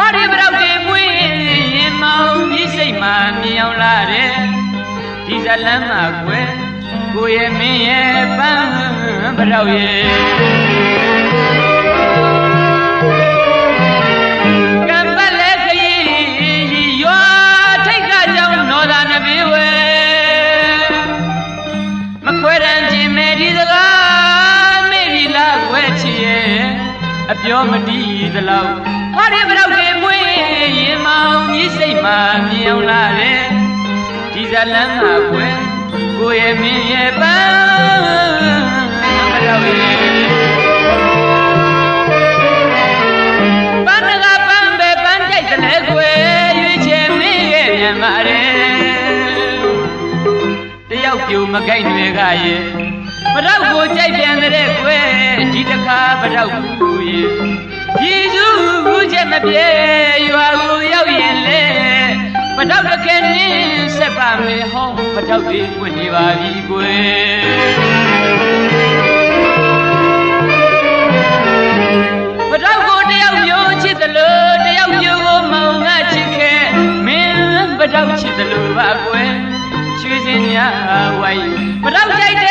ဟာဒီဘရောက်တွေပွင့်ရင်မောင်ကြီးစိတ်မှမြင်အောင်လာတယ်ဒီဇလန်းမှာကွယ်ကိုရဲ့မင်းရဲ့ပန်းဘရောက်ရဲ့ကံပတ်လက်ခရီးရွာထိတ်ကကြောင်နောသာနဘေးဝဲမခွဲရန်ခြင်းမဲဒီစကားမေ့ပြီလားကွယ်ချီရဲ့အပြောမတီးသလောက်ဟာဒီဘရောက်တွေပွင့်ရင်မောင်ကြီးစိတ်မှမြင်အောင်လာတယ်ဒီဇလန်းမှာကွယ်ကိုရဲ့မင်းရဲ့ပန်းဘရောက်ရဲ့ပန်းကပန်းပဲပန်းကြိုက်တယ်လေကွယ်ရွေးချယ်မင်းရဲ့မြန်ပါတယ်တယောက်ပြူမကြိုက်တွေကရဲ့ဘရောက်ကိုကြိုက်ပြန်တဲ့ကွယ်ဒီတခါဘရောက်ကိုရဲ့ဒီစုဘူးချက်မပြေရွာကိုရောက်ရင်လေဘရောက်တကယ်နင်းဆက်ပါမယ်ဟောဘရောက်တွေပွင့်နေပါပြီကွယ်ဘရောက်ကိုတယောက်မျိုးချစ်သလိုတယောက်မျိုးကိုမောင်ငါချစ်ခဲ့မင်းဘရောက်ချစ်သလိုပါကွယ်ရွှေစင်များဝိုင်းဘရောက်ကြိုက်တဲ့